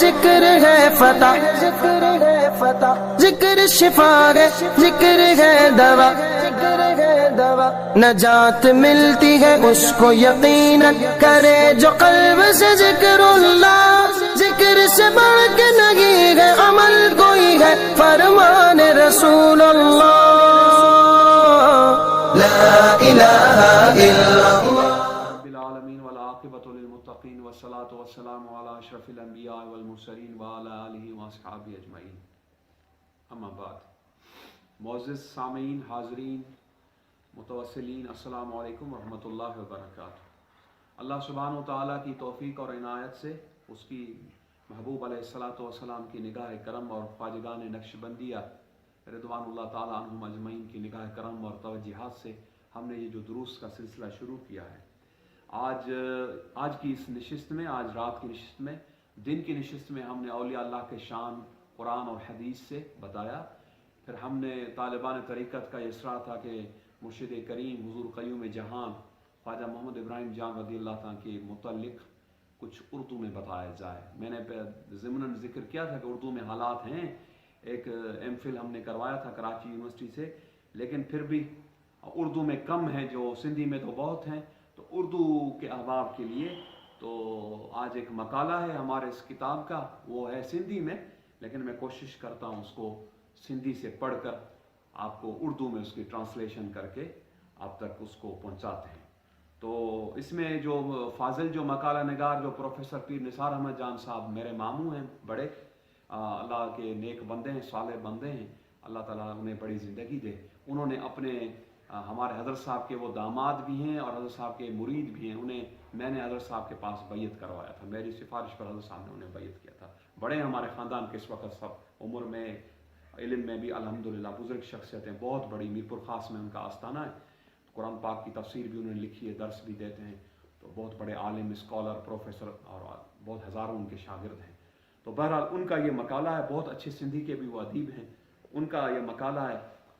ذکر ہے فتح، ذکر شفا ہے، ذکر ہے دوا، نجات ملتی ہے اس کو یقیناً کرے جو قلب سے ذکر اللہ، ذکر سے بڑھ کے نہیں ہے عمل کوئی ہے فرمان رسول اللہ، لا الہ الا اللہ۔ رب العالمین والعاقبۃ للمتقین والصلاۃ والسلام علی اشرف الانبیاء والمرسلین وعلی آلہ واصحابہ اجمعین، اما بعد۔ معزز سامعین، حاضرین، متوسلین، السلام علیکم ورحمۃ اللہ وبرکاتہ۔ اللہ سبحانہ و تعالیٰ کی توفیق اور عنایت سے اس کی محبوب علیہ الصلاۃ والسلام کی نگاہ کرم اور خواجگان نقشبندیہ رضوان اللہ تعالیٰ عنہم اجمعین کی نگاہ کرم اور توجیہات سے ہم نے یہ جو دروس کا سلسلہ شروع کیا ہے، آج کی اس نشست میں، آج رات کی نشست میں، دن کی نشست میں ہم نے اولیاء اللہ کے شان قرآن اور حدیث سے بتایا۔ پھر ہم نے طالبان طریقت کا یہ اصرار تھا کہ مرشد کریم حضور قیوم جہان خواجہ محمد ابراہیم جان رضی اللہ تعالیٰ کے متعلق کچھ اردو میں بتایا جائے۔ میں نے ضمناً ذکر کیا تھا کہ اردو میں حالات ہیں، ایک ایم فل ہم نے کروایا تھا کراچی یونیورسٹی سے، لیکن پھر بھی اردو میں کم ہیں، جو سندھی میں تو بہت ہیں، تو اردو کے احباب کے لیے تو آج ایک مقالہ ہے ہمارے اس کتاب کا، وہ ہے سندھی میں، لیکن میں کوشش کرتا ہوں اس کو سندھی سے پڑھ کر آپ کو اردو میں اس کی ٹرانسلیشن کر کے آپ تک اس کو پہنچاتے ہیں۔ تو اس میں جو فاضل جو مقالہ نگار جو پروفیسر پیر نثار احمد جان صاحب میرے ماموں ہیں، بڑے اللہ کے نیک بندے ہیں، صالح بندے ہیں، اللہ تعالیٰ انہیں بڑی زندگی دے۔ انہوں نے اپنے ہمارے حضرت صاحب کے وہ داماد بھی ہیں اور حضرت صاحب کے مرید بھی ہیں، میں نے حضرت صاحب کے پاس بیعت کروایا تھا، میری سفارش پر حضرت صاحب نے انہیں بیعت کیا تھا۔ بڑے ہمارے خاندان کے اس وقت سب عمر میں، علم میں بھی الحمدللہ بزرگ شخصیت ہیں، بہت بڑی، میرپور خاص میں ان کا آستانہ ہے، قرآن پاک کی تفسیر بھی انہوں نے لکھی ہے، درس بھی دیتے ہیں، تو بہت بڑے عالم، اسکالر، پروفیسر، اور بہت ہزاروں ان کے شاگرد ہیں۔ تو بہرحال ان کا یہ مقالہ ہے، بہت اچھے سندھی کے بھی وہ ادیب ہیں، ان کا یہ مقالہ ہے،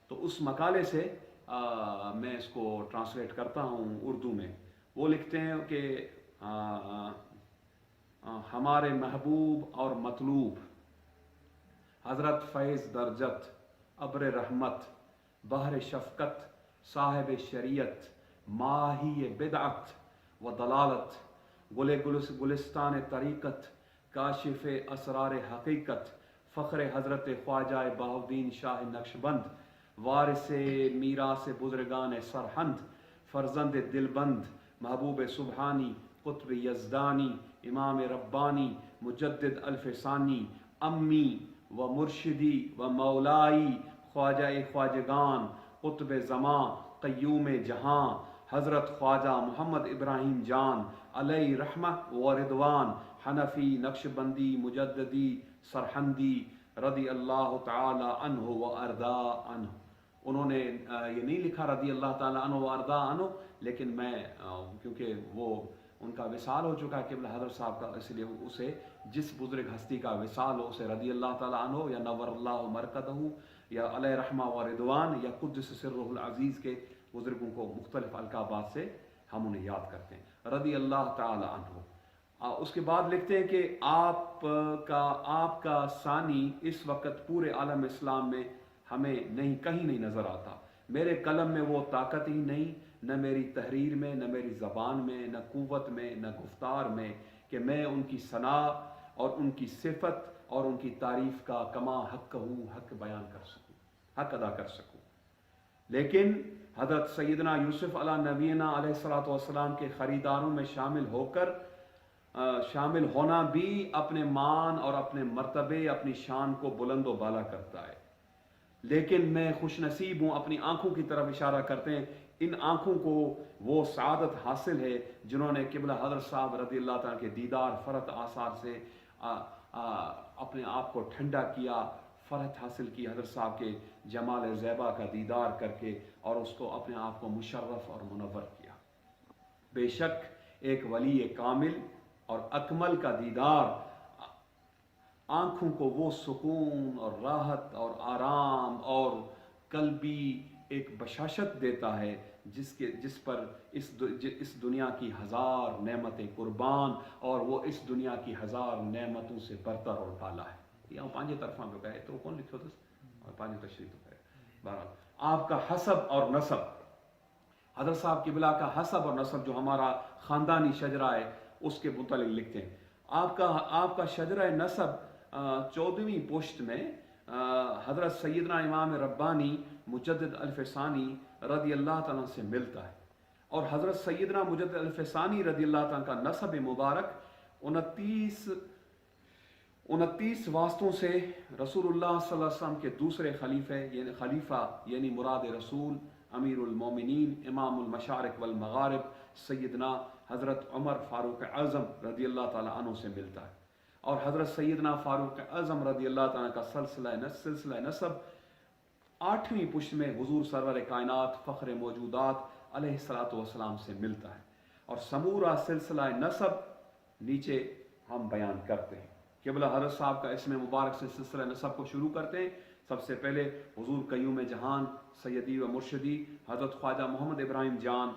تو اس مقالے سے میں اس کو ٹرانسلیٹ کرتا ہوں اردو میں۔ وہ لکھتے ہیں کہ ہمارے محبوب اور مطلوب حضرت فیض درجت، ابر رحمت، بحر شفقت، صاحب شریعت، ماہی بدعت و دلالت، گلستان طریقت، کاشف اسرار حقیقت، فخر حضرت خواجہ بہاؤالدین شاہ نقشبند، وارث میراث بزرگان سرہند، فرزند دلبند، محبوب سبحانی، قطب یزدانی، امام ربانی، مجدد الف ثانی، امی و مرشدی و مولائی، خواجہ خواجگان، قطب زماں، قیوم جہاں، حضرت خواجہ محمد ابراہیم جان علیہ رحمہ و رضوان، حنفی، نقشبندی، مجددی، سرہندی، رضی اللہ تعالی عنہ و ارضا عنہ۔ انہوں نے یہ نہیں لکھا رضی اللہ تعالی عنہ و ارضا عنہ، لیکن میں کیونکہ وہ ان کا وصال ہو چکا ہے قبلہ حضرت صاحب کا، اس لیے اسے جس بزرگ ہستی کا وصال ہو اسے رضی اللہ تعالی عنہ یا نور اللہ مرقدہ یا علیہ رحمہ و رضوان یا قدس سرہ العزیز کے بزرگوں کو مختلف القابات سے ہم انہیں یاد کرتے ہیں، رضی اللہ تعالی عنہ۔ اس کے بعد لکھتے ہیں کہ آپ کا ثانی اس وقت پورے عالم اسلام میں ہمیں کہیں نہیں نظر آتا۔ میرے قلم میں وہ طاقت ہی نہیں، نہ میری تحریر میں، نہ میری زبان میں، نہ قوت میں، نہ گفتار میں، کہ میں ان کی ثنا اور ان کی صفت اور ان کی تعریف کا کما حق حق بیان کر سکوں، حق ادا کر سکوں۔ لیکن حضرت سیدنا یوسف علیہ نبینا علیہ الصلوۃ والسلام کے خریداروں میں شامل ہونا بھی اپنے مان اور اپنے مرتبے، اپنی شان کو بلند و بالا کرتا ہے۔ لیکن میں خوش نصیب ہوں، اپنی آنکھوں کی طرف اشارہ کرتے ہیں، ان آنکھوں کو وہ سعادت حاصل ہے جنہوں نے قبلہ حضرت صاحب رضی اللہ تعالیٰ کے دیدار فرحت آثار سے اپنے آپ کو ٹھنڈا کیا، فرحت حاصل کی حضرت صاحب کے جمال زیبا کا دیدار کر کے، اور اس کو اپنے آپ کو مشرف اور منور کیا۔ بے شک ایک ولی کامل اور اکمل کا دیدار آنکھوں کو وہ سکون اور راحت اور آرام اور قلبی ایک بشاشت دیتا ہے جس پر اس دنیا کی 1000 نعمتیں قربان اور وہ اس دنیا کی 1000 نعمتوں سے برتر اور بالا ہے. یہ پانچ طرفاں پہ گئے تو کون لکھو اور پانچ تشریح تو ہے. بہرحال آپ کا حسب اور نسب، حضرت صاحب قبلہ کا حسب اور نسب جو ہمارا خاندانی شجرہ ہے اس کے متعلق لکھتے ہیں. آپ کا شجرہ نسب 14ویں پشت میں حضرت سیدنا امام ربانی مجدد الفسانی رضی اللہ تعالیٰ سے ملتا ہے، اور حضرت سیدنا مجدد الفسانی رضی اللہ تعالیٰ کا نسب مبارک 29 واسطوں سے رسول اللہ صلی اللہ علیہ وسلم کے دوسرے خلیفہ یعنی مراد رسول امیر المومنین امام المشارق والمغارب سیدنا حضرت عمر فاروق اعظم رضی اللہ تعالیٰ عنہ سے ملتا ہے. اور حضرت سیدنا فاروق اعظم رضی اللہ تعالیٰ کا سلسلہ نسب 8ویں پشت میں حضور سرور کائنات فخر موجودات علیہ الصلوۃ والسلام سے ملتا ہے. اور سمورا سلسلہ نسب نیچے ہم بیان کرتے ہیں. قبلہ حضرت صاحب کا اسم مبارک سے سلسلہ نسب کو شروع کرتے ہیں. سب سے پہلے حضور قیوم جہان سیدی و مرشدی حضرت خواجہ محمد ابراہیم جان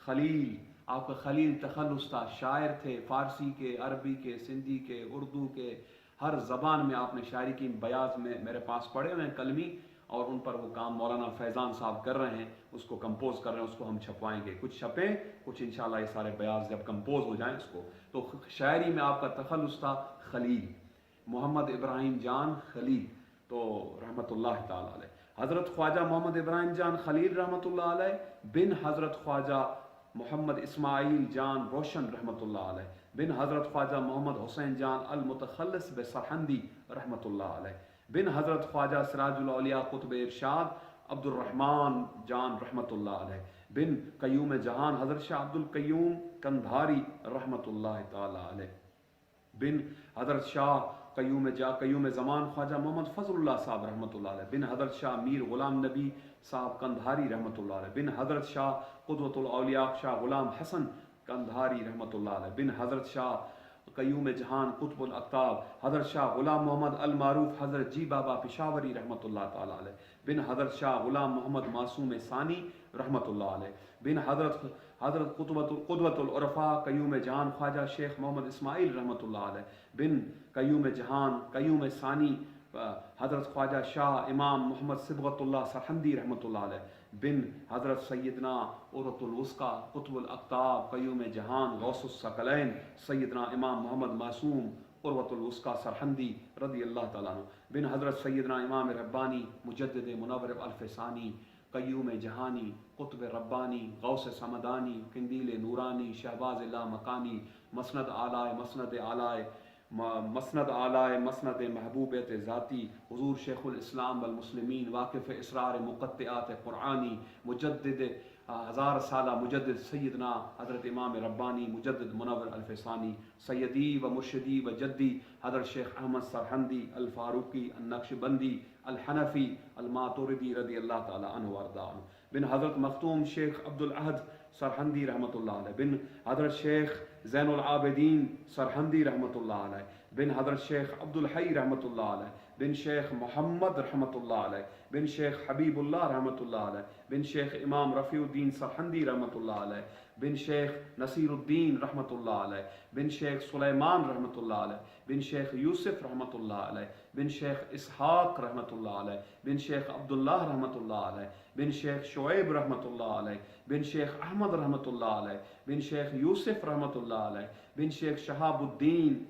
خلیل. آپ کا خلیل تخلص تھا، شاعر تھے، فارسی کے، عربی کے، سندھی کے، اردو کے، ہر زبان میں آپ نے شاعری کی. بیاض میں میرے پاس پڑے ہوئے ہیں کلمی، اور ان پر وہ کام مولانا فیضان صاحب کر رہے ہیں، اس کو کمپوز کر رہے ہیں. اس کو ہم چھپوائیں گے، کچھ چھپیں کچھ انشاءاللہ یہ سارے بیاض جب کمپوز ہو جائیں اس کو. تو شاعری میں آپ کا تخلص تھا خلیل، محمد ابراہیم جان خلیل تو رحمۃ اللہ تعالی علیہ. حضرت خواجہ محمد ابراہیم جان خلیل رحمۃ اللہ علیہ بن حضرت خواجہ محمد اسماعیل جان روشن رحمۃ اللہ علیہ بن حضرت خواجہ محمد حسین جان المتخلص بسرحندی رحمۃ اللہ علیہ بن حضرت خواجہ سراج الاولیاء قطب ارشاد عبد الرحمن جان رحمۃ اللہ علیہ بن قیوم جہان حضرت شاہ عبد القیوم کندھاری رحمۃ اللہ تعالی علیہ بن حضرت شاہ قیوم زمان خواجہ محمد فضل اللہ صاحب رحمۃ اللہ علیہ بن حضرت شاہ میر غلام نبی صاحب کندھاری رحمۃ اللہ علیہ بن حضرت شاہ قدوۃ الاولیاء شاہ غلام حسن کندھاری رحمۃ اللہ علیہ بن حضرت شاہ قیوم جہان قطب الاقطاب حضرت شاہ غلام محمد المعروف حضرت جی بابا پشاوری رحمۃ اللہ تعالی علیہ بن حضرت شاہ غلام محمد معصوم ثانی رحمۃ اللہ علیہ بن حضرت قدوۃ العرفاء قیوم جہان خواجہ شیخ محمد اسماعیل رحمۃ اللہ علیہ بن قیوم جہان قیوم ثانی حضرت خواجہ شاہ امام محمد صبغت اللہ سرحندی رحمۃ اللہ علیہ بن حضرت سیدنا عروۃ الوثقی قطب الاقطاب قیوم جہان غوث الثقلین سیدنا امام محمد معصوم عروۃ الوثقی سرحندی رضی اللہ تعالیٰ عنہ بن حضرت سیدنا امام ربانی مجدد منور الفسانی قیوم جہانی قطب ربانی غوث سمدانی قندیل نورانی شہباز اللہ مکانی مسند آلائے مسند محبوبیت ذاتی حضور شیخ الاسلام والمسلمین واقف اسرار مقطعات قرآنی مجدد 1000 سالہ مجدد سیدنا حضرت امام ربانی مجدد منور الفسانی سیدی و مرشدی و جدی حضرت شیخ احمد سرحندی الفاروقی النقشبندی الحنفی الماتوردی رضی اللہ تعالی عنہ وارضاہ عنہ بن حضرت مختوم شیخ عبد الاحد سرحندی رحمۃ اللہ علیہ بن حضرت شیخ زین العابدین سرحندی رحمۃ اللہ علیہ بن حضرت شیخ عبد الحی رحمۃ اللہ علیہ بن شیخ محمد رحمۃ اللہ علیہ بن شیخ حبیب اللہ رحمۃ اللہ علیہ بن شیخ امام رفیع الدین سرحندی رحمۃ اللہ علیہ بن شیخ نصیر الدین رحمۃ اللہ علیہ بن شیخ سلیمان رحمۃ اللہ علیہ بن شیخ یوسف رحمۃ اللہ علیہ بن شیخ اسحاق رحمۃ اللہ علیہ بن شیخ عبداللہ رحمۃ اللہ علیہ بن شیخ شعیب رحمۃ اللہ علیہ بن شیخ احمد رحمۃ اللہ علیہ بن شیخ یوسف رحمۃ اللہ علیہ بن شیخ شہاب الدین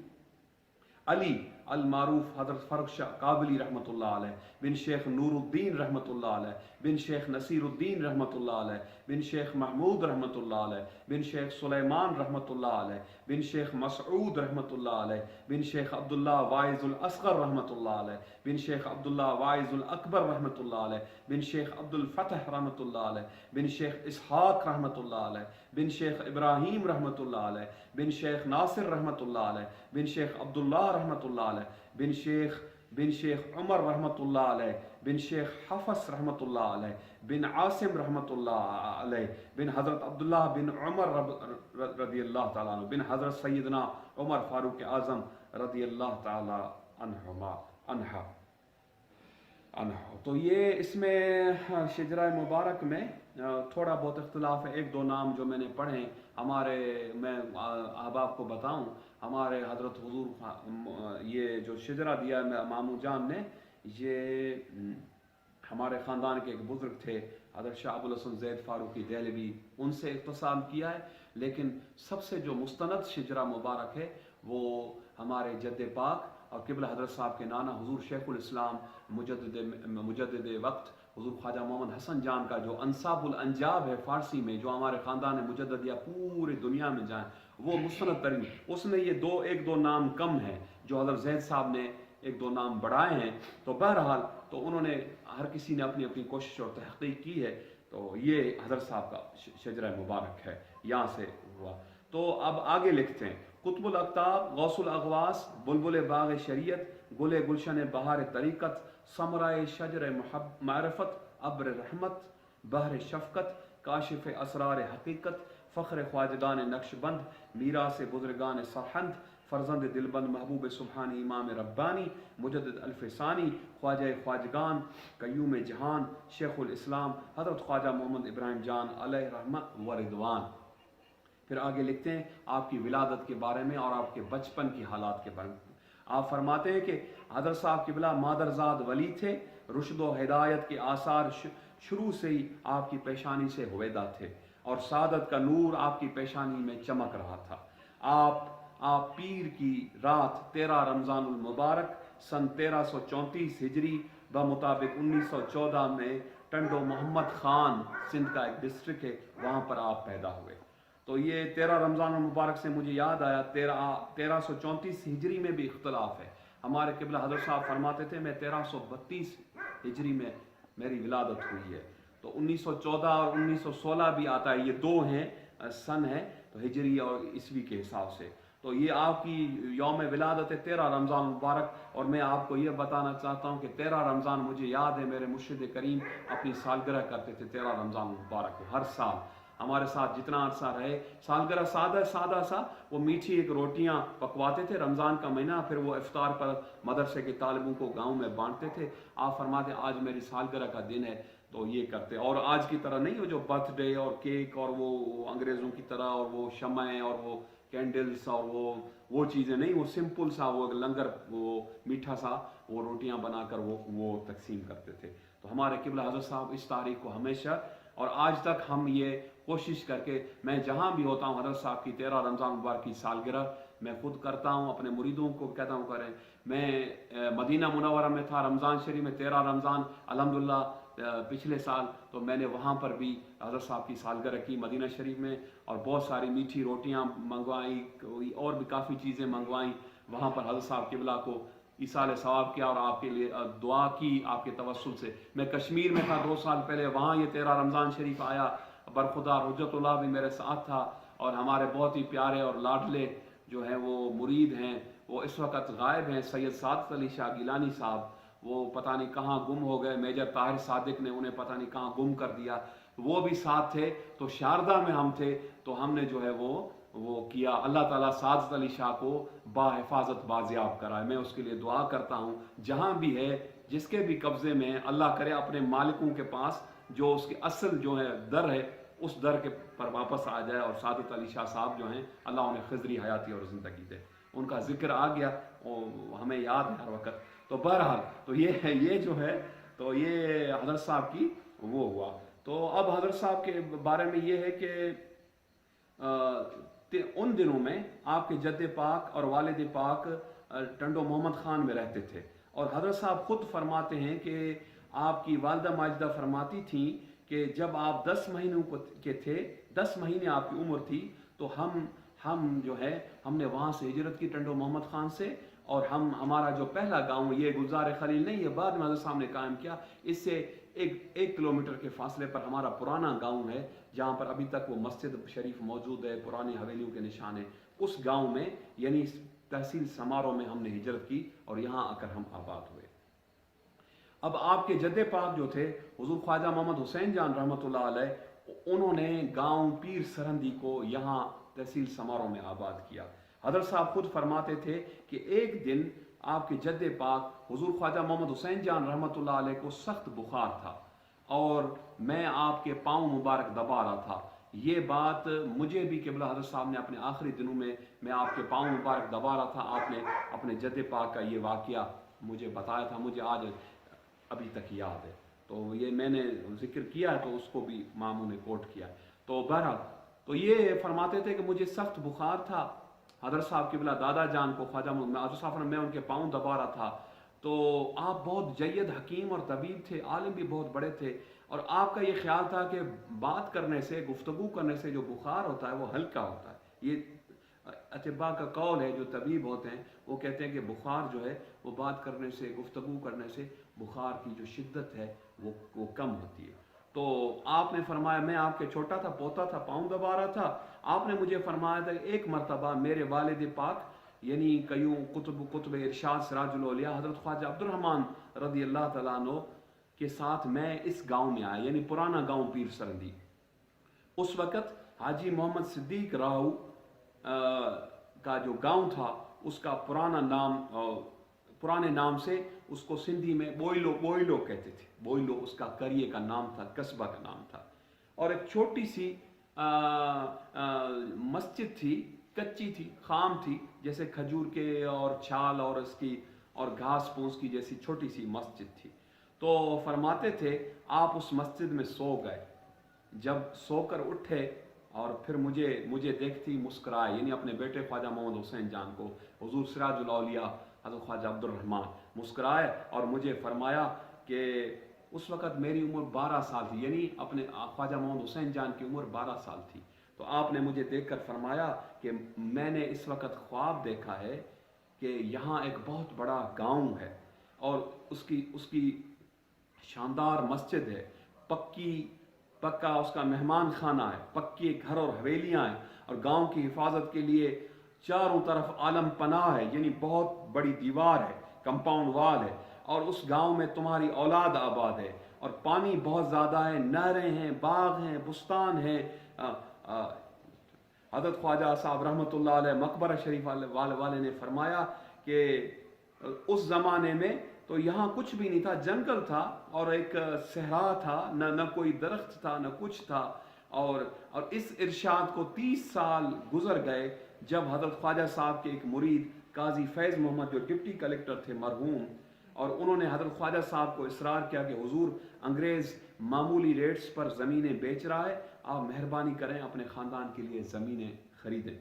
علی المعروف حضرت فرق شاہ قابلی رحمۃ اللہ علیہ بن شیخ نور الدین رحمۃ اللہ علیہ بن شیخ نصیر الدین رحمۃ اللہ علیہ بن شیخ محمود رحمۃ اللہ علیہ بن شیخ سلیمان رحمۃ اللہ علیہ بن شیخ مسعود رحمۃ اللہ علیہ بن شیخ عبداللہ واعظ الاصغر رحمۃ اللہ علیہ بن شیخ عبداللہ واعظ الاکبر رحمۃ اللہ علیہ بن شیخ عبد الفتح رحمۃ اللہ علیہ بن شیخ اسحاق رحمۃ اللہ علیہ بن شیخ ابراہیم رحمۃ اللہ علیہ بن شیخ ناصر رحمۃ اللہ علیہ بن شیخ عبداللہ رحمۃ اللہ علیہ بن شیخ عمر رحمۃ اللہ علیہ بن شیخ حفص رحمۃ اللہ علیہ بن عاصم رحمۃ اللہ علیہ بن حضرت عبداللہ بن عمر رضی اللہ تعالیٰ عنہ بن حضرت سیدنا عمر فاروق اعظم رضی اللہ تعالیٰ عنہ. تو یہ اس میں شجرہ مبارک میں تھوڑا بہت اختلاف ہے، ایک دو نام جو میں نے پڑھے ہیں ہمارے، میں احباب کو بتاؤں، ہمارے حضرت حضور یہ جو شجرہ دیا ہے ماموں جان نے، یہ ہمارے خاندان کے ایک بزرگ تھے حضرت شاہ ابوالحسن زید فاروقی دہلوی، ان سے اقتسام کیا ہے، لیکن سب سے جو مستند شجرہ مبارک ہے وہ ہمارے جد پاک اور قبلہ حضرت صاحب کے نانا حضور شیخ الاسلام مجدد وقت حضور خواجہ محمد حسن جان کا جو انصاب الانجاب ہے فارسی میں، جو ہمارے خاندان مجددیہ پوری دنیا میں جائیں، وہ مستند ترین، اس میں یہ ایک دو نام کم ہیں جو حضرت زید صاحب نے ایک دو نام بڑھائے ہیں۔ تو بہرحال تو انہوں نے ہر کسی نے اپنی اپنی کوشش اور تحقیق کی ہے، تو یہ حضرت صاحب کا شجرہ مبارک ہے، یہاں سے ہوا۔ تو اب آگے لکھتے ہیں، قطب الاقطاب، غوث الاغواس، بلبل باغ شریعت، گل گلشن بہار طریقت، ثمرۂ شجر معرفت، ابر رحمت، بحر شفقت، کاشف اسرار حقیقت، فخر خواجگان نقش بند، میراث بزرگان سرہند، فرزند دلبند محبوب سبحانی امام ربانی، مجدد الف ثانی، خواجہ خواجگان، قیوم جہان، شیخ الاسلام حضرت خواجہ محمد ابراہیم جان علیہ رحمت و رضوان۔ پھر آگے لکھتے ہیں آپ کی ولادت کے بارے میں اور آپ کے بچپن کی حالات کے بارے میں۔ آپ فرماتے ہیں کہ حضرت صاحب قبلہ مادرزاد ولی تھے، رشد و ہدایت کے آثار شروع سے ہی آپ کی پیشانی سے ہویدہ تھے، اور سعادت کا نور آپ کی پیشانی میں چمک رہا تھا۔ آپ پیر کی رات 13 رمضان المبارک سن 1334 ہجری بمطابق 1914 میں ٹنڈو محمد خان، سندھ کا ایک ڈسٹرکٹ ہے، وہاں پر آپ پیدا ہوئے۔ تو یہ 13 رمضان المبارک سے مجھے یاد آیا 1334 ہجری میں بھی اختلاف ہے۔ ہمارے قبلہ حضرت صاحب فرماتے تھے میں 1332 ہجری میں میری ولادت ہوئی ہے، تو 1914 اور 1916 بھی آتا ہے، یہ دو ہیں سن ہے تو ہجری اور عیسوی کے حساب سے۔ تو یہ آپ کی یوم ولادت ہے 13 رمضان مبارک، اور میں آپ کو یہ بتانا چاہتا ہوں کہ 13 رمضان مجھے یاد ہے میرے مرشد کریم اپنی سالگرہ کرتے تھے 13 رمضان مبارک کو، ہر سال ہمارے ساتھ جتنا عرصہ رہے، سالگرہ سادہ سا، وہ میٹھی ایک روٹیاں پکواتے تھے رمضان کا مہینہ، پھر وہ افطار پر مدرسے کے طالبوں کو گاؤں میں بانٹتے تھے۔ آپ فرماتے آج میری سالگرہ کا دن ہے تو یہ کرتے، اور آج کی طرح نہیں وہ جو برتھ ڈے اور کیک اور وہ انگریزوں کی طرح اور وہ شمعیں اور وہ کینڈلز اور وہ چیزیں نہیں، وہ سمپل سا وہ لنگر، وہ میٹھا سا وہ روٹیاں بنا کر وہ تقسیم کرتے تھے۔ تو ہمارے قبلہ حضرت صاحب اس تاریخ کو ہمیشہ اور آج تک ہم یہ کوشش کر کے، میں جہاں بھی ہوتا ہوں حضرت صاحب کی 13 رمضان مبارک کی سالگرہ میں خود کرتا ہوں، اپنے مریدوں کو کہتا ہوں کریں۔ میں مدینہ منورہ میں تھا رمضان شریف میں 13 رمضان الحمدللہ پچھلے سال، تو میں نے وہاں پر بھی حضرت صاحب کی سالگرہ کی مدینہ شریف میں، اور بہت ساری میٹھی روٹیاں منگوائیں اور بھی کافی چیزیں منگوائیں وہاں پر، حضرت صاحب قبلہ کو ایصال ثواب کیا اور آپ کے لیے دعا کی آپ کے توسل سے۔ میں کشمیر میں تھا 2 سال پہلے، وہاں یہ 13 رمضان شریف آیا، برخدا حجت اللہ بھی میرے ساتھ تھا، اور ہمارے بہت ہی پیارے اور لاڈلے جو ہیں وہ مرید ہیں، وہ اس وقت غائب ہیں، سید سعادت علی شاہ گیلانی صاحب، وہ پتہ نہیں کہاں گم ہو گئے، میجر طاہر صادق نے انہیں پتہ نہیں کہاں گم کر دیا، وہ بھی ساتھ تھے۔ تو شاردہ میں ہم تھے، تو ہم نے جو ہے وہ کیا، اللہ تعالیٰ سعادت علی شاہ کو با حفاظت بازیاب کرائے، میں اس کے لیے دعا کرتا ہوں، جہاں بھی ہے جس کے بھی قبضے میں ہے، اللہ کرے اپنے مالکوں کے پاس جو اس کے اصل جو ہے در ہے، اس در کے پر واپس آ جائے، اور سعادت علی شاہ صاحب جو ہیں اللہ انہیں خضری حیاتی اور زندگی دے۔ ان کا ذکر آ گیا ہمیں یاد ہے ہر وقت۔ تو بہرحال تو یہ جو ہے تو یہ حضرت صاحب کی وہ ہوا۔ تو اب حضرت صاحب کے بارے میں یہ ہے کہ ان دنوں میں آپ کے جد پاک اور والد پاک ٹنڈو محمد خان میں رہتے تھے، اور حضرت صاحب خود فرماتے ہیں کہ آپ کی والدہ ماجدہ فرماتی تھیں کہ جب آپ 10 مہینوں کے تھے، 10 مہینے آپ کی عمر تھی، تو ہم جو ہے ہم نے وہاں سے ہجرت کی ٹنڈو محمد خان سے، اور ہمارا جو پہلا گاؤں یہ گلزار خلیل نہیں ہے، بعد میں حضرت صاحب نے قائم کیا، اس سے ایک کلومیٹر کے فاصلے پر ہمارا پرانا گاؤں ہے، جہاں پر ابھی تک وہ مسجد شریف موجود ہے، پرانی حویلیوں کے نشان ہیں، اس گاؤں میں یعنی تحصیل سمارو میں ہم نے ہجرت کی اور یہاں آ کر ہم آباد ہوئے۔ اب آپ کے جد پاک جو تھے حضور خواجہ محمد حسین جان رحمۃ اللہ علیہ، انہوں نے گاؤں پیر سرہندی کو یہاں تحصیل سمارو میں آباد کیا۔ حضرت صاحب خود فرماتے تھے کہ ایک دن آپ کے جد پاک حضور خواجہ محمد حسین جان رحمۃ اللہ علیہ کو سخت بخار تھا، اور میں آپ کے پاؤں مبارک دبا رہا تھا. یہ بات مجھے بھی قبلہ حضرت صاحب نے اپنے آخری دنوں میں آپ کے پاؤں مبارک دبا رہا تھا, آپ نے اپنے جد پاک کا یہ واقعہ مجھے بتایا تھا, مجھے آج ابھی تک یاد ہے. تو یہ میں نے ذکر کیا ہے تو اس کو بھی ماموں نے کوٹ کیا. تو بہرحال تو یہ فرماتے تھے کہ مجھے سخت بخار تھا. حضرت صاحب قبلہ دادا جان کو خواجہ حضرت صاحب میں ان کے پاؤں دبا رہا تھا. تو آپ بہت جید حکیم اور طبیب تھے, عالم بھی بہت بڑے تھے, اور آپ کا یہ خیال تھا کہ بات کرنے سے, گفتگو کرنے سے جو بخار ہوتا ہے وہ ہلکا ہوتا ہے. یہ اطباء کا قول ہے, جو طبیب ہوتے ہیں وہ کہتے ہیں کہ بخار جو ہے وہ بات کرنے سے, گفتگو کرنے سے بخار کی جو شدت ہے وہ کم ہوتی ہے. تو آپ نے فرمایا, میں آپ کے چھوٹا تھا, پوتا تھا, پاؤں دبا رہا تھا. آپ نے مجھے فرمایا تھا کہ ایک مرتبہ میرے والد پاک یعنی قیوم قطب ارشاد سراج الاولیاء حضرت خواجہ عبد الرحمن رضی اللہ تعالیٰ عنہ کے ساتھ میں اس گاؤں میں آیا, یعنی پرانا گاؤں پیر سرندی. اس وقت حاجی محمد صدیق راؤ کا جو گاؤں تھا اس کا پرانے نام سے اس کو سندھی میں بوئلو کہتے تھے. بوئلو اس کا قریے کا نام تھا, قصبہ کا نام تھا. اور ایک چھوٹی سی مسجد تھی, کچی تھی, خام تھی, جیسے کھجور کے اور چھال اور اس کی اور گھاس پھوس کی جیسی چھوٹی سی مسجد تھی. تو فرماتے تھے آپ اس مسجد میں سو گئے. جب سو کر اٹھے اور پھر مجھے دیکھتی مسکرائے, یعنی اپنے بیٹے خواجہ محمد حسین جان کو, حضور سراج الاولیاء حضرت خواجہ عبد الرحمن مسکرائے اور مجھے فرمایا کہ اس وقت میری عمر 12 سال تھی, یعنی اپنے خواجہ محمد حسین جان کی عمر 12 سال تھی. تو آپ نے مجھے دیکھ کر فرمایا کہ میں نے اس وقت خواب دیکھا ہے کہ یہاں ایک بہت بڑا گاؤں ہے اور اس کی شاندار مسجد ہے, پکا اس کا مہمان خانہ ہے, پکے گھر اور حویلیاں ہیں, اور گاؤں کی حفاظت کے لیے چاروں طرف عالم پناہ ہے, یعنی بہت بڑی دیوار ہے, کمپاؤنڈ وال ہے, اور اس گاؤں میں تمہاری اولاد آباد ہے, اور پانی بہت زیادہ ہے, نہریں ہیں, باغ ہیں, بستان ہیں. حضرت خواجہ صاحب رحمۃ اللہ علیہ مقبرہ شریف والے نے فرمایا کہ اس زمانے میں تو یہاں کچھ بھی نہیں تھا, جنگل تھا اور ایک صحرا تھا, نہ کوئی درخت تھا, نہ کچھ تھا. اور اس ارشاد کو 30 سال گزر گئے جب حضرت خواجہ صاحب کے ایک مرید قاضی فیض محمد جو ڈپٹی کلیکٹر تھے مرحوم, اور انہوں نے حضرت خواجہ صاحب کو اصرار کیا کہ حضور انگریز معمولی ریٹس پر زمینیں بیچ رہا ہے, آپ مہربانی کریں اپنے خاندان کے لیے زمینیں خریدیں,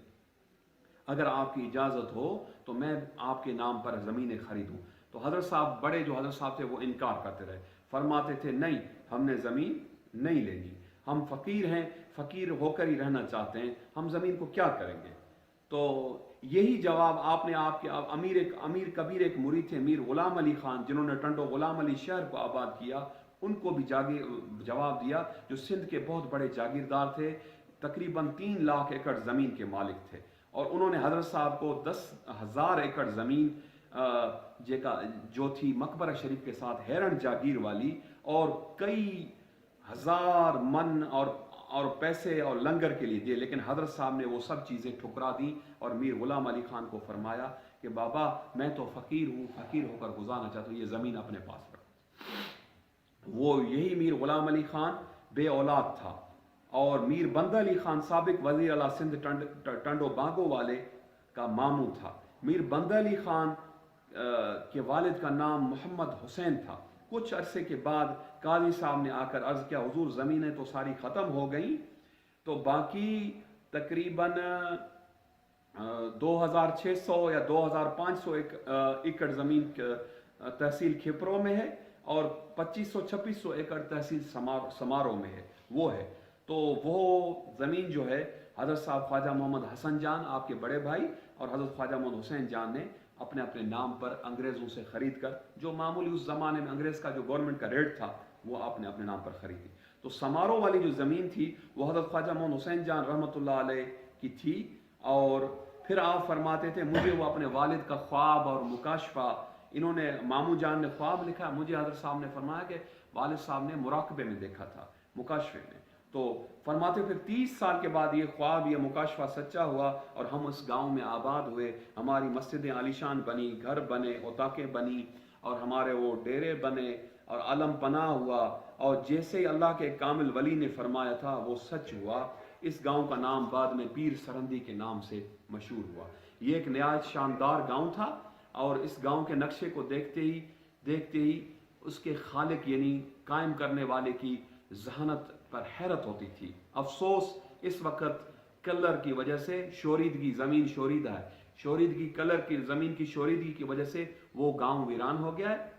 اگر آپ کی اجازت ہو تو میں آپ کے نام پر زمینیں خریدوں. تو حضرت صاحب بڑے جو حضرت صاحب تھے وہ انکار کرتے رہے, فرماتے تھے نہیں ہم نے زمین نہیں لینی, ہم فقیر ہیں, فقیر ہو کر ہی رہنا چاہتے ہیں, ہم زمین کو کیا کریں گے. تو یہی جواب آپ نے آپ کے امیر کبیر ایک مرید تھے میر غلام علی خان, جنہوں نے ٹنڈو غلام علی شہر کو آباد کیا, ان کو بھی جواب دیا, جو سندھ کے بہت بڑے جاگیردار تھے, تقریباً 3 لاکھ ایکڑ زمین کے مالک تھے, اور انہوں نے حضرت صاحب کو 10,000 ایکڑ زمین جو تھی مقبرہ شریف کے ساتھ حیرن جاگیر والی, اور کئی ہزار من اور پیسے اور لنگر کے لیے دیے, لیکن حضرت صاحب نے وہ سب چیزیں ٹھکرا دیں اور میر غلام علی خان کو فرمایا کہ بابا میں تو فقیر ہوں, فقیر ہو کر گزارنا چاہتا ہوں, یہ زمین اپنے پاس رکھ. وہ یہی میر غلام علی خان بے اولاد تھا, اور میر بندہ علی خان سابق وزیر اعلیٰ سندھ ٹنڈو بانگو والے کا ماموں تھا. میر بندہ علی خان کے والد کا نام محمد حسین تھا. کچھ عرصے کے بعد قاضی صاحب نے آ کر عرض کیا حضور زمینیں تو ساری ختم ہو گئیں, تو باقی تقریباً 2600 یا 2500 ایکڑ زمین تحصیل کھپرو میں ہے, اور 2500-2600 ایکڑ تحصیل سمارو میں ہے, وہ ہے. تو وہ زمین جو ہے حضرت صاحب خواجہ محمد حسن جان آپ کے بڑے بھائی اور حضرت خواجہ محمد حسین جان نے اپنے نام پر انگریزوں سے خرید کر, جو معمولی اس زمانے میں انگریز کا جو گورنمنٹ کا ریٹ تھا وہ آپ نے اپنے نام پر خریدی. تو سمارو والی جو زمین تھی وہ حضرت خواجہ محمد حسین جان رحمۃ اللہ علیہ کی تھی. اور پھر آپ فرماتے تھے مجھے وہ اپنے والد کا خواب اور مکاشفہ, انہوں نے ماموں جان نے خواب لکھا, مجھے حضرت صاحب نے فرمایا کہ والد صاحب نے مراقبے میں دیکھا تھا, مکاشفے میں. تو فرماتے پھر 30 سال کے بعد یہ خواب, یہ مکاشفہ سچا ہوا, اور ہم اس گاؤں میں آباد ہوئے, ہماری مسجدیں عالیشان بنی, گھر بنے, اتاقیں بنی, اور ہمارے وہ ڈیرے بنے, اور علم پناہ ہوا، اور جیسے ہی اللہ کے کامل ولی نے فرمایا تھا وہ سچ ہوا۔ اس گاؤں کا نام بعد میں پیر سرندی کے نام سے مشہور ہوا۔ یہ ایک نہایت شاندار گاؤں تھا، اور اس گاؤں کے نقشے کو دیکھتے ہی اس کے خالق یعنی قائم کرنے والے کی ذہانت پر حیرت ہوتی تھی۔ افسوس اس وقت کلر کی وجہ سے شوریدگی، زمین شوریدہ ہے، شوریدگی کلر کی زمین کی شوریدگی کی وجہ سے وہ گاؤں ویران ہو گیا ہے،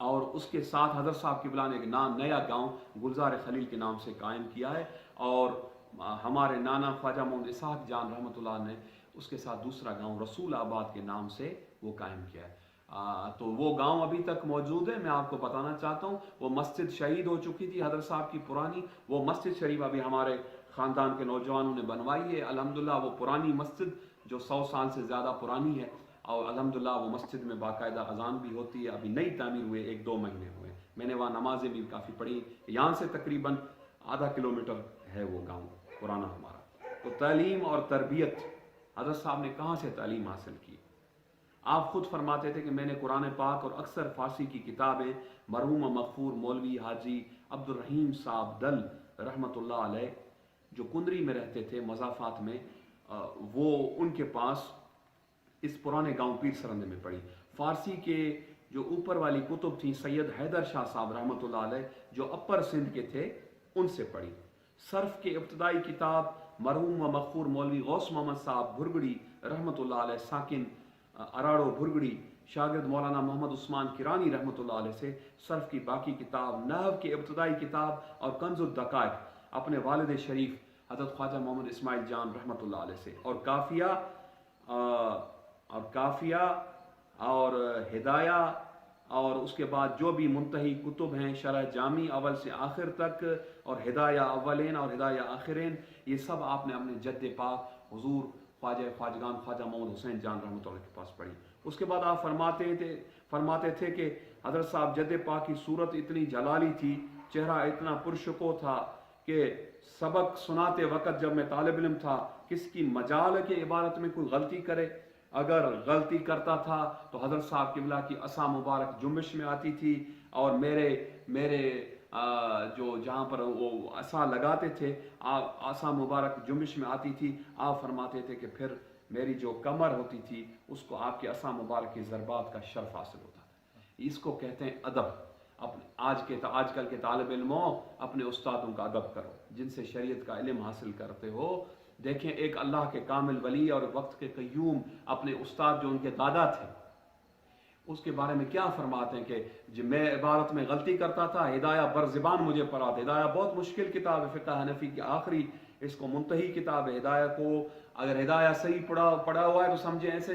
اور اس کے ساتھ حضرت صاحب قبلہ نے ایک نیا گاؤں گلزار خلیل کے نام سے قائم کیا ہے، اور ہمارے نانا خواجہ محمد اسحاق جان رحمۃ اللہ نے اس کے ساتھ دوسرا گاؤں رسول آباد کے نام سے وہ قائم کیا ہے۔ تو وہ گاؤں ابھی تک موجود ہے۔ میں آپ کو بتانا چاہتا ہوں وہ مسجد شہید ہو چکی تھی حضرت صاحب کی پرانی، وہ مسجد شریف ابھی ہمارے خاندان کے نوجوانوں نے بنوائی ہے الحمدللہ۔ وہ پرانی مسجد جو 100 سال سے زیادہ پرانی ہے، اور الحمدللہ وہ مسجد میں باقاعدہ اذان بھی ہوتی ہے، ابھی نئی تعمیر ہوئے 1-2 مہینے ہوئے، میں نے وہاں نمازیں بھی کافی پڑھی۔ یہاں سے تقریباً ½ کلومیٹر ہے وہ گاؤں پرانا ہمارا۔ تو تعلیم اور تربیت حضرت صاحب نے کہاں سے تعلیم حاصل کی؟ آپ خود فرماتے تھے کہ میں نے قرآن پاک اور اکثر فارسی کی کتابیں مرحوم مغفور مولوی حاجی عبد الرحیم صاحب دل رحمۃ اللہ علیہ جو کندری میں رہتے تھے مضافات میں، وہ ان کے پاس اس پرانے گاؤں پیر سرندے میں پڑھی۔ فارسی کے جو اوپر والی کتب تھیں سید حیدر شاہ صاحب رحمۃ اللہ علیہ جو اپر سندھ کے تھے ان سے پڑھی۔ صرف کے ابتدائی کتاب مرحوم و مغفور مولوی غوث محمد صاحب بھرگڑی رحمۃ اللہ علیہ ساکن اراڑو بھرگڑی شاگرد مولانا محمد عثمان کرانی رحمۃ اللہ علیہ سے صرف کی باقی کتاب، نحو کی ابتدائی کتاب اور کنز الدقائق اپنے والد شریف حضرت خواجہ محمد اسماعیل جان رحمۃ اللہ علیہ سے، اور کافیہ اور ہدایہ، اور اس کے بعد جو بھی منتہی کتب ہیں شرح جامی اول سے آخر تک، اور ہدایہ اولین اور ہدایہ آخرین، یہ سب آپ نے اپنے جد پاک حضور خواجگان خواجہ محمد حسین جان رحمۃ اللہ کے پاس پڑھی۔ اس کے بعد آپ فرماتے تھے کہ حضرت صاحب جد پاک کی صورت اتنی جلالی تھی، چہرہ اتنا پرشکو تھا کہ سبق سناتے وقت جب میں طالب علم تھا کس کی مجال ہے کہ عبارت میں کوئی غلطی کرے، اگر غلطی کرتا تھا تو حضرت صاحب قبلہ کی عصا مبارک جنبش میں آتی تھی، اور میرے جو جہاں پر وہ عصا لگاتے تھے عصا مبارک جنبش میں آتی تھی، آپ فرماتے تھے کہ پھر میری جو کمر ہوتی تھی اس کو آپ کے عصا مبارک کی ضربات کا شرف حاصل ہوتا تھا۔ اس کو کہتے ہیں ادب۔ آج کل کے طالب علموں اپنے استادوں کا ادب کرو جن سے شریعت کا علم حاصل کرتے ہو۔ دیکھیں ایک اللہ کے کامل ولی اور وقت کے قیوم اپنے استاد جو ان کے دادا تھے اس کے بارے میں کیا فرماتے ہیں کہ میں عبارت میں غلطی کرتا تھا، ہدایہ بر زبان مجھے پڑھا تھا۔ ہدایہ بہت مشکل کتاب ہے، فقہ حنفی کی آخری اس کو منتہی کتاب ہے۔ ہدایہ کو اگر ہدایہ صحیح پڑھا ہوا ہے تو سمجھیں ایسے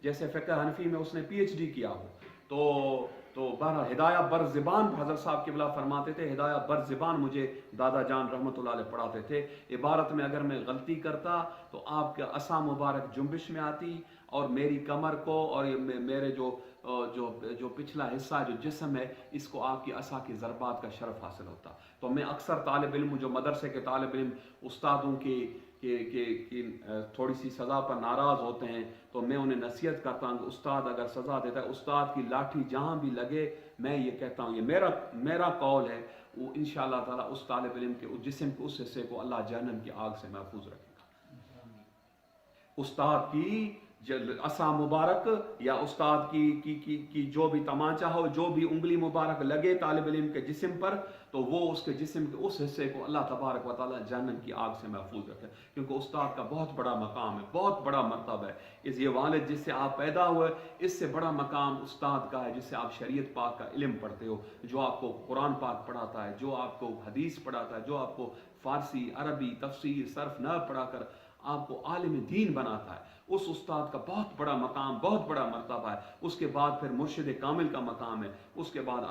جیسے فقہ حنفی میں اس نے PhD کیا ہو۔ تو بہرحال ہدایہ بر زبان حضرت صاحب قبلہ فرماتے تھے، ہدایہ بر زبان مجھے دادا جان رحمۃ اللہ علیہ پڑھاتے تھے۔ عبارت میں اگر میں غلطی کرتا تو آپ کا عصا مبارک جنبش میں آتی، اور میری کمر کو اور میرے جو پچھلا حصہ جو جسم ہے اس کو آپ کی عصا کی ضربات کا شرف حاصل ہوتا۔ تو میں اکثر طالب علم جو مدرسے کے طالب علم استادوں کی تھوڑی سی سزا پر ناراض ہوتے ہیں تو میں انہیں نصیحت کرتا ہوں کہ استاد اگر سزا دیتا ہے استاد کی لاٹھی جہاں بھی لگے، میں یہ کہتا ہوں، یہ میرا قول ہے، وہ انشاءاللہ تعالیٰ اس طالب علم کے اس جسم کے اس حصے کو اللہ جہنم کی آگ سے محفوظ رکھے گا۔ استاد کی عصا مبارک یا استاد کی جو بھی تمانچہ ہو، جو بھی انگلی مبارک لگے طالب علم کے جسم پر، تو وہ اس کے جسم کے اس حصے کو اللہ تبارک و تعالیٰ جہنم کی آگ سے محفوظ رکھے، کیونکہ استاد کا بہت بڑا مقام ہے، بہت بڑا مرتبہ ہے۔ یہ والد جس سے آپ پیدا ہوئے اس سے بڑا مقام استاد کا ہے، جس سے آپ شریعت پاک کا علم پڑھتے ہو، جو آپ کو قرآن پاک پڑھاتا ہے، جو آپ کو حدیث پڑھاتا ہے، جو آپ کو فارسی، عربی، تفسیر، صرف نحو پڑھا کر آپ کو عالم دین بناتا ہے۔ اس استاد کا بہت بڑا مقام، بہت بڑا مرتبہ ہے۔ اس کے بعد پھر مرشد کامل کا مقام ہے، اس کے بعد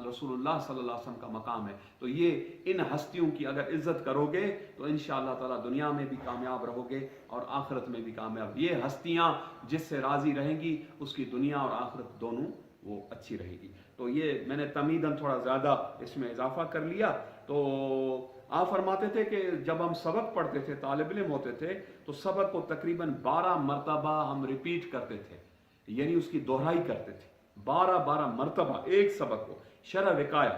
رسول اللہ صلی اللہ علیہ وسلم کا مقام ہے۔ تو یہ ان ہستیوں کی اگر عزت کرو گے تو انشاءاللہ تعالیٰ دنیا میں بھی کامیاب رہو گے اور آخرت میں بھی کامیاب۔ یہ ہستیاں جس سے راضی رہیں گی اس کی دنیا اور آخرت دونوں وہ اچھی رہے گی۔ تو یہ میں نے تمیداً تھوڑا زیادہ اس میں اضافہ کر لیا۔ تو آپ فرماتے تھے کہ جب ہم سبق پڑھتے تھے، طالب علم ہوتے تھے، تو سبق کو تقریباً 12 مرتبہ ہم ریپیٹ کرتے تھے، یعنی اس کی دہرائی کرتے تھے۔ 12 مرتبہ ایک سبق کو، شرح وقایہ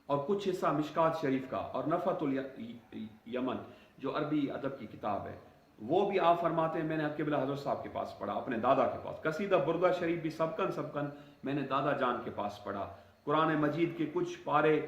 اور کچھ حصہ مشکات شریف کا، اور نفحۃ الیمن جو عربی ادب کی کتاب ہے وہ بھی آپ فرماتے ہیں میں نے قبلہ حضرت صاحب کے پاس پڑھا، اپنے دادا کے پاس۔ قصیدہ بردہ شریف بھی سبکن میں نے دادا جان کے پاس پڑھا۔ قرآن مجید کے کچھ پارے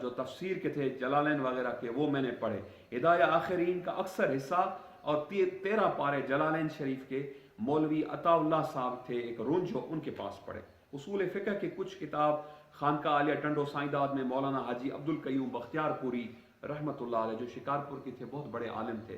جو تفسیر کے تھے جلالین وغیرہ کے وہ میں نے پڑھے۔ ہدایہ آخرین کا اکثر حصہ اور 13 پارے جلالین شریف کے مولوی عطا اللہ صاحب تھے ایک رنج ہو، ان کے پاس پڑھے۔ اصول فقہ کی کچھ کتاب خانقاہ عالیہ ٹنڈو سائیداد میں مولانا حاجی عبد القیوم بختیار پوری رحمۃ اللہ علیہ جو شکارپور کے تھے، بہت بڑے عالم تھے،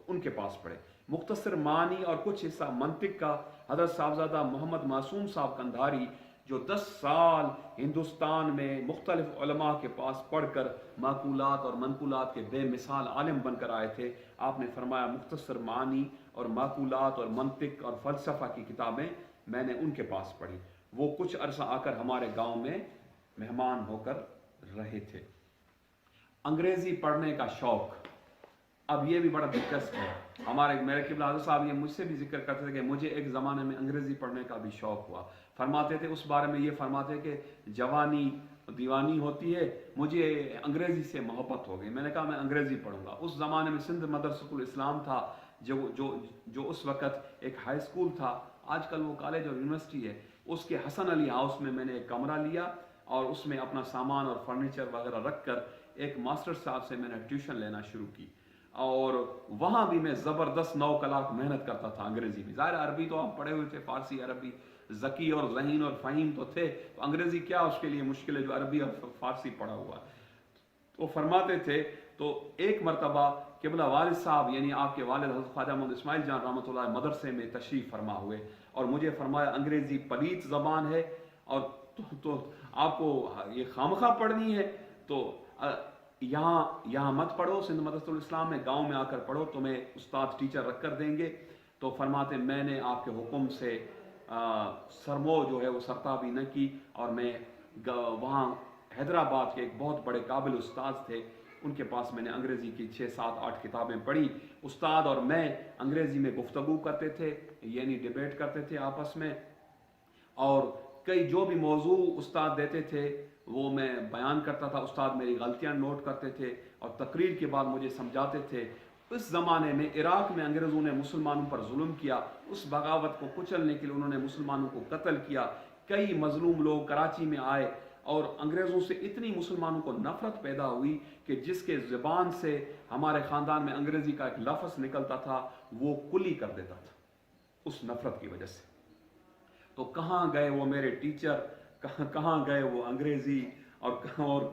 ان کے پاس پڑھے۔ مختصر معنی اور کچھ حصہ منطق کا حضرت صاحبزادہ محمد معصوم صاحب کندھاری جو 10 سال ہندوستان میں مختلف علماء کے پاس پڑھ کر معقولات اور منقولات کے بے مثال عالم بن کر آئے تھے، آپ نے فرمایا مختصر معنی اور معقولات اور منطق اور فلسفہ کی کتابیں میں نے ان کے پاس پڑھی۔ وہ کچھ عرصہ آ کر ہمارے گاؤں میں مہمان ہو کر رہے تھے۔ انگریزی پڑھنے کا شوق، اب یہ بھی بڑا دلچسپ ہے۔ میرے قبلہ حضرت صاحب یہ مجھ سے بھی ذکر کرتے تھے کہ مجھے ایک زمانے میں انگریزی پڑھنے کا بھی شوق ہوا۔ فرماتے تھے اس بارے میں، یہ فرماتے کہ جوانی دیوانی ہوتی ہے، مجھے انگریزی سے محبت ہو گئی۔ میں نے کہا میں انگریزی پڑھوں گا۔ اس زمانے میں سندھ مدرسۃ الاسلام تھا جو اس وقت ایک ہائی اسکول تھا، آج کل وہ کالج اور یونیورسٹی ہے۔ اس کے حسن علی ہاؤس میں نے ایک کمرہ لیا اور اس میں اپنا سامان اور فرنیچر وغیرہ رکھ کر ایک ماسٹر صاحب سے میں نے ٹیوشن لینا شروع کی، اور وہاں بھی میں زبردست 9 کلاک محنت کرتا تھا انگریزی میں۔ ظاہر عربی تو آپ پڑھے ہوئے تھے، فارسی عربی ذکی اور ذہین اور فہیم تو تھے، تو انگریزی کیا اس کے لیے مشکل ہے جو عربی اور فارسی پڑھا ہوا ہے۔ تو فرماتے تھے، تو ایک مرتبہ قبلہ والد صاحب یعنی آپ کے والد حضرت خواجہ محمد اسماعیل جان رحمۃ اللہ مدرسے میں تشریف فرما ہوئے، اور مجھے فرمایا انگریزی پلیت زبان ہے اور تو آپ کو یہ خامخواہ پڑھنی ہے، تو یہاں مت پڑھو، سندھ مدرسۃ الاسلام میں گاؤں میں آ کر پڑھو، تمہیں استاد ٹیچر رکھ کر دیں گے۔ تو فرماتے میں نے آپ کے حکم سے سرمو جو ہے وہ سرتابی نہ کی، اور میں وہاں حیدرآباد کے ایک بہت بڑے قابل استاد تھے، ان کے پاس میں نے انگریزی کی 6 7 8 کتابیں پڑھی۔ استاد اور میں انگریزی میں گفتگو کرتے تھے، یعنی ڈیبیٹ کرتے تھے آپس میں، اور کئی جو بھی موضوع استاد دیتے تھے وہ میں بیان کرتا تھا، استاد میری غلطیاں نوٹ کرتے تھے اور تقریر کے بعد مجھے سمجھاتے تھے۔ اس زمانے میں عراق میں انگریزوں نے مسلمانوں پر ظلم کیا، اس بغاوت کو کچلنے کے لیے انہوں نے مسلمانوں کو قتل کیا۔ کئی مظلوم لوگ کراچی میں آئے اور انگریزوں سے اتنی مسلمانوں کو نفرت پیدا ہوئی کہ جس کے زبان سے ہمارے خاندان میں انگریزی کا ایک لفظ نکلتا تھا وہ کلی کر دیتا تھا اس نفرت کی وجہ سے۔ تو کہاں گئے وہ میرے ٹیچر، کہاں گئے وہ انگریزی، اور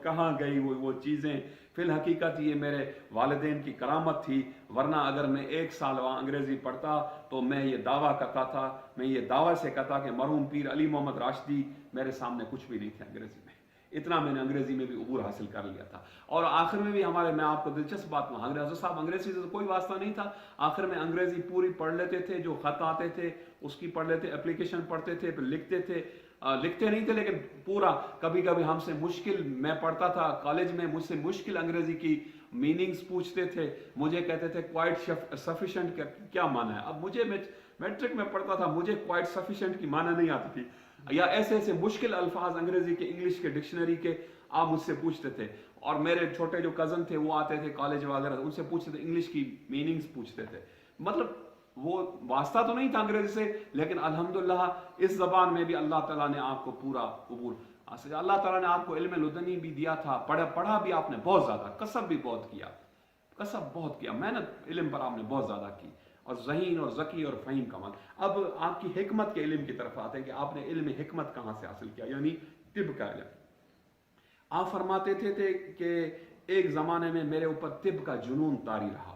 کہاں گئی وہ چیزیں۔ فی الحقیقت یہ میرے والدین کی کرامت تھی، ورنہ اگر میں 1 سال وہاں انگریزی پڑھتا تو میں یہ دعویٰ کرتا تھا، میں یہ دعویٰ سے کہتا کہ مرحوم پیر علی محمد راشدی میرے سامنے کچھ بھی نہیں تھے انگریزی میں، اتنا میں نے انگریزی میں بھی عبور حاصل کر لیا تھا۔ اور آخر میں بھی میں آپ کو دلچسپ بات ہوں، حضرت صاحب انگریزی سے کوئی واسطہ نہیں تھا، آخر میں انگریزی پوری پڑھ لیتے تھے، جو خط آتے تھے اس کی پڑھ لیتے، اپلیکیشن پڑھتے تھے، پھر لکھتے تھے، لکھتے نہیں تھے لیکن پورا۔ کبھی کبھی ہم سے مشکل، میں پڑھتا تھا کالج میں، مجھ سے مشکل انگریزی کی میننگز پوچھتے تھے، مجھے کہتے تھے کوائٹ سفیشینٹ کیا معنی ہے۔ اب مجھے میٹرک میں پڑھتا تھا، مجھے کوائٹ سفیشینٹ کی معنی نہیں آتی تھی، یا ایسے مشکل الفاظ انگریزی کے، انگلش کے ڈکشنری کے آپ مجھ سے پوچھتے تھے۔ اور میرے چھوٹے جو کزن تھے وہ آتے تھے کالج وغیرہ، ان سے پوچھتے تھے، انگلش کی میننگز پوچھتے تھے۔ مطلب وہ واسطہ تو نہیں تھا انگریزی سے، لیکن الحمدللہ اس زبان میں بھی اللہ تعالیٰ نے آپ کو پورا قبول، اللہ تعالیٰ نے آپ کو علم لدنی بھی دیا تھا، پڑھا بھی آپ نے بہت زیادہ، کسب بھی بہت کیا، محنت علم پر آپ نے بہت زیادہ کی، اور ذہین اور ذکی اور فہیم کمال۔ اب آپ کی حکمت کے علم کی طرف آتے ہیں کہ آپ نے علم حکمت کہاں سے حاصل کیا، یعنی طب کا علم۔ آپ فرماتے تھے کہ ایک زمانے میں میرے اوپر طب کا جنون طاری رہا،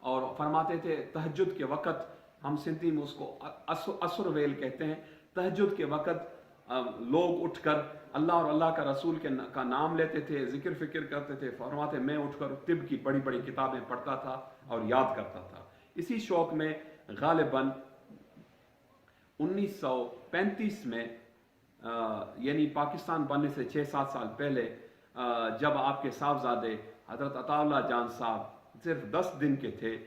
اور فرماتے تھے تہجد کے وقت، ہم سندھی میں اس کو عصر ویل کہتے ہیں، تہجد کے وقت لوگ اٹھ کر اللہ اور اللہ کا رسول کا نام لیتے تھے، ذکر فکر کرتے تھے۔ فرماتے میں اٹھ کر طب کی بڑی بڑی کتابیں پڑھتا تھا اور یاد کرتا تھا۔ اسی شوق میں غالباً 1935 میں، یعنی پاکستان بننے سے 6-7 سال پہلے، جب آپ کے صاحبزادے حضرت عطا اللہ جان صاحب صرف 10 دن کے تھے،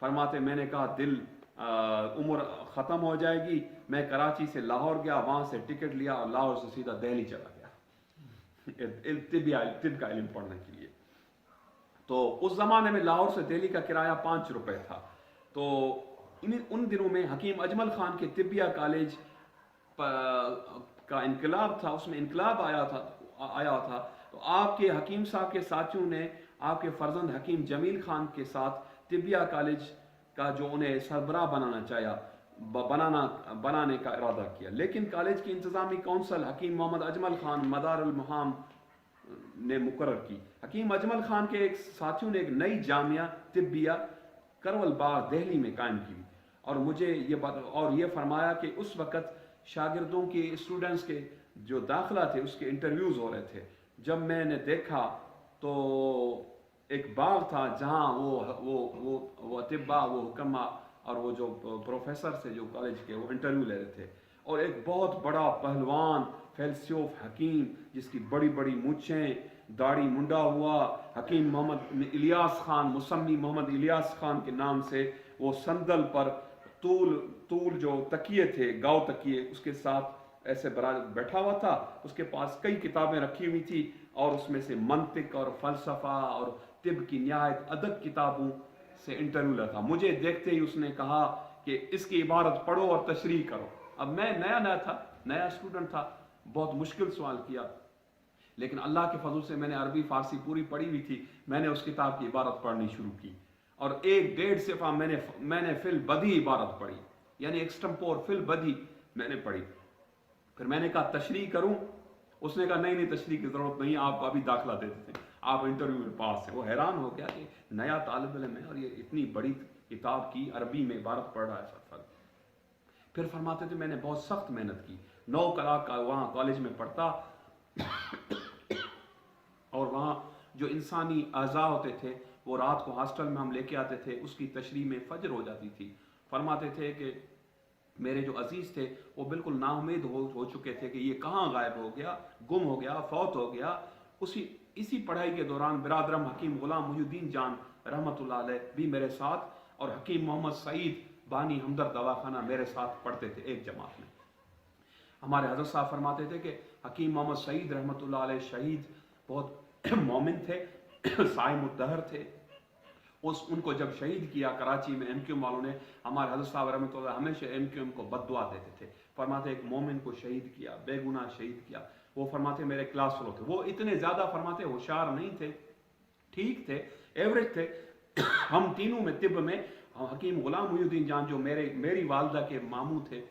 فرماتے میں نے کہا دل عمر ختم ہو جائے گی. میں کراچی سے لاہور گیا, وہاں سے ٹکٹ لیا اور لاہور سے سیدھا دہلی چلا گیا طب کا علم پڑھنے کے لیے. تو اس زمانے میں لاہور سے دہلی کا کرایہ 5 روپے تھا. تو ان دنوں میں حکیم اجمل خان کے طبیہ کالج کا انقلاب تھا, اس میں انقلاب آیا تھا. تو آپ کے حکیم صاحب کے ساتھیوں نے آپ کے فرزند حکیم جمیل خان کے ساتھ طبیہ کالج کا جو انہیں سربراہ بنانے کا ارادہ کیا. لیکن کالج کی انتظامی کونسل حکیم محمد اجمل خان مدار المہام نے مقرر کی. حکیم اجمل خان کے ایک ساتھیوں نے ایک نئی جامعہ طبیہ کرول باغ دہلی میں قائم کی, اور مجھے یہ فرمایا کہ اس وقت شاگردوں کے اسٹوڈنٹس کے جو داخلہ تھے اس کے انٹرویوز ہو رہے تھے. جب میں نے دیکھا تو ایک باغ تھا جہاں وہ اطباء, وہ حکماء اور وہ جو پروفیسر سے جو کالج کے وہ انٹرویو لے رہے تھے, اور ایک بہت بڑا پہلوان فیلسوف حکیم جس کی بڑی بڑی مونچھیں, داڑھی منڈا ہوا, حکیم محمد الیاس خان, مسمی محمد الیاس خان کے نام سے, وہ صندل پر طول جو تکیے تھے, گاؤ تکیے, اس کے ساتھ ایسے بیٹھا ہوا تھا. اس کے پاس کئی کتابیں رکھی ہوئی تھی, اور اس میں سے منطق اور فلسفہ اور طب کی نہایت ادب کتابوں سے انٹرویو لیتا تھا. مجھے دیکھتے ہی اس نے کہا کہ اس کی عبارت پڑھو اور تشریح کرو. اب میں نیا تھا, نیا اسٹوڈنٹ تھا, بہت مشکل سوال کیا, لیکن اللہ کے فضل سے میں نے عربی فارسی پوری پڑھی ہوئی تھی. میں نے اس کتاب کی عبارت پڑھنی شروع کی, اور 1-1.5 صفحہ میں نے فی البدی عبارت پڑھی, یعنی ایکسٹمپور فی البدی میں نے پڑھی. پھر میں نے کہا تشریح کروں. اس نے کہا نہیں تشریح کی ضرورت نہیں, آپ ابھی داخلہ دے دیتے ہیں, آپ انٹرویو میں پاس ہیں. وہ حیران ہو گیا کہ نیا طالب علم ہے اور یہ اتنی بڑی کتاب کی عربی میں عبارت پڑھ رہا ہے. پھر فرماتے تھے میں نے بہت سخت محنت کی, 9 کلاس کا وہاں کالج میں پڑھتا, اور وہاں جو انسانی اعضاء ہوتے تھے وہ رات کو ہاسٹل میں ہم لے کے آتے تھے, اس کی تشریح میں فجر ہو جاتی تھی. فرماتے تھے کہ میرے جو عزیز تھے وہ بالکل نا امید ہو چکے تھے کہ یہ کہاں غائب ہو گیا, گم ہو گیا, فوت ہو گیا. اسی پڑھائی کے دوران برادرم حکیم غلام محی الدین جان رحمۃ اللہ علیہ بھی میرے ساتھ, اور حکیم محمد سعید بانی ہمدرد دواخانہ میرے ساتھ پڑھتے تھے ایک جماعت میں. ہمارے حضرت صاحب فرماتے تھے کہ حکیم محمد سعید رحمۃ اللہ علیہ شہید بہت مومن تھے, صائم الدہر تھے. ان کو جب شہید کیا کراچی میں ایم کیو ایم والوں نے, ہمارے حضرت صاحب رحمۃ اللہ ہمیشہ ایم کیو ایم کو بد دعا دیتے تھے. فرماتے ایک مومن کو شہید کیا, بے گناہ شہید کیا. وہ فرماتے میرے کلاس فیلو تھے, وہ اتنے زیادہ فرماتے ہوشیار نہیں تھے, ٹھیک تھے, ایوریج تھے. ہم تینوں میں طب میں حکیم غلام محی الدین جان جو میری والدہ کے ماموں تھے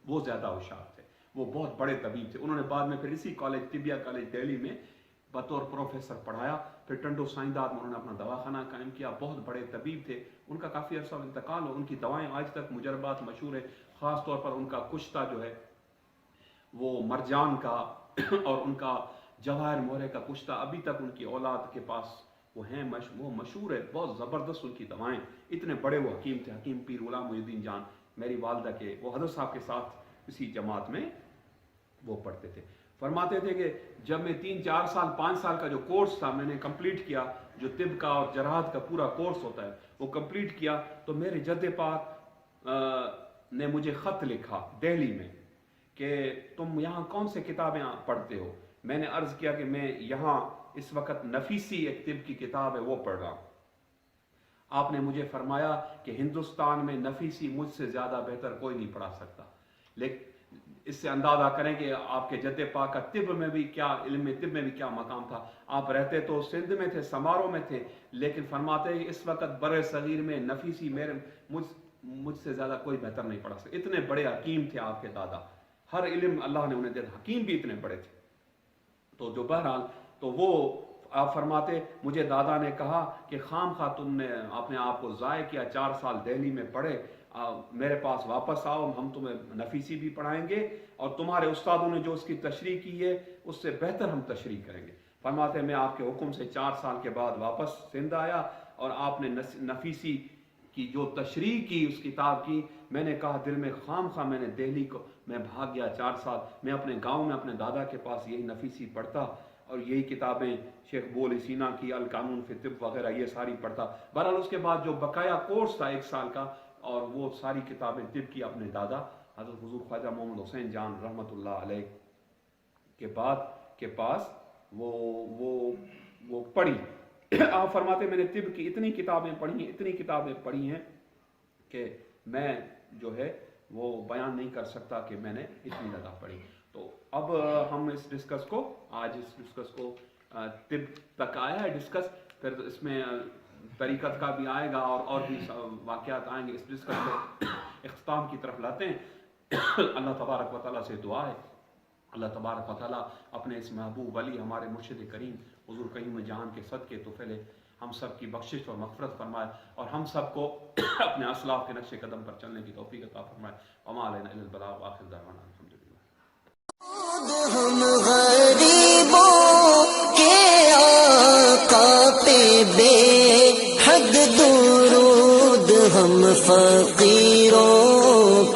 وہ زیادہ ہوشیار تھے, وہ بہت بڑے طبیب تھے. انہوں نے بعد میں پھر اسی کالج طبیہ کالج دہلی میں بطور پروفیسر پڑھایا. پھر ٹنڈو سائنداد میں انہوں نے اپنا دواخانہ قائم کیا. بہت بڑے طبیب تھے, ان کا کافی عرصہ انتقال ہو, ان کی دوائیں آج تک مجربات مشہور ہے. خاص طور پر ان کا کشتہ جو ہے وہ مرجان کا اور ان کا جواہر مورے کا کشتہ ابھی تک ان کی اولاد کے پاس وہ ہیں, وہ مشہور ہے. بہت زبردست ان کی دوائیں, اتنے بڑے وہ حکیم تھے. حکیم پیر غلام محی الدین جان میری والدہ کے, وہ حضرت صاحب کے ساتھ اسی جماعت میں وہ پڑھتے تھے. فرماتے تھے کہ جب میں 3-4 سال 5 سال کا جو کورس تھا میں نے کمپلیٹ کیا, جو طب کا اور جراحت کا پورا کورس ہوتا ہے وہ کمپلیٹ کیا, تو میرے جد پاک نے مجھے خط لکھا دہلی میں کہ تم یہاں کون سے کتابیں پڑھتے ہو. میں نے عرض کیا کہ میں یہاں اس وقت نفیسی ایک طب کی کتاب ہے وہ پڑھ رہا ہوں. آپ نے مجھے فرمایا کہ ہندوستان میں نفیسی مجھ سے زیادہ بہتر کوئی نہیں پڑھا سکتا. لیکن اس سے اندازہ کریں کہ آپ کے جد پاک کا طب میں بھی کیا, علم طب میں بھی کیا مقام تھا. آپ رہتے تو سندھ میں تھے, سمارو میں تھے, لیکن فرماتے ہیں اس وقت بر صغیر میں نفیسی مجھ سے زیادہ کوئی بہتر نہیں پڑھا سکتا. اتنے بڑے حکیم تھے آپ کے دادا, ہر علم اللہ نے انہیں دیا, حکیم بھی اتنے بڑے تھے. تو جو بہرحال تو وہ آپ فرماتے مجھے دادا نے کہا کہ خام خواہ تم نے اپنے آپ کو ضائع کیا, 4 سال دہلی میں پڑھے, میرے پاس واپس آؤ, ہم تمہیں نفیسی بھی پڑھائیں گے, اور تمہارے استادوں نے جو اس کی تشریح کی ہے اس سے بہتر ہم تشریح کریں گے. فرماتے میں آپ کے حکم سے 4 سال کے بعد واپس سندھ آیا, اور آپ نے نفیسی کی جو تشریح کی اس کتاب کی, میں نے کہا دل میں خام خواہ میں نے دہلی کو میں بھاگ گیا 4 سال, میں اپنے گاؤں میں اپنے دادا کے پاس یہی نفیسی پڑھتا اور یہی کتابیں شیخ بول سینا کی القانون فی طب وغیرہ یہ ساری پڑھتا. بہرحال اس کے بعد جو بقایا کورس تھا 1 سال کا اور وہ ساری کتابیں طب کی اپنے دادا حضرت حضور خواجہ محمد حسین جان رحمۃ اللہ علیہ کے پاس وہ پڑھی. آپ فرماتے میں نے طب کی اتنی کتابیں پڑھی ہیں کہ میں جو ہے وہ بیان نہیں کر سکتا کہ میں نے اتنی زیادہ پڑھی. تو اب ہم اس ڈسکس کو طب تک آیا ہے ڈسکس، پھر اس میں طریقت کا بھی آئے گا اور بھی واقعات آئیں گے. اس ڈسکس کو اختتام کی طرف لاتے ہیں. اللہ تبارک و تعالیٰ سے دعا ہے اللہ تبارک و تعالیٰ اپنے اس محبوب ولی ہمارے مرشد کریم حضور قیوم جہان کے صدقے تو پہلے ہم سب کی بخشش اور مغفرت فرمائے اور ہم سب کو اپنے اسلاف کے نقش قدم پر چلنے کی توفیق عطا فرمائے. وما علینا الا البلاغ وآخر دعوانا الحمدللہ. ہم غریبوں کے آقا پہ بے حد درود، ہم فقیروں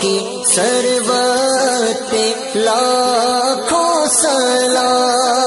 کی سروت پہ لاکھوں سلام.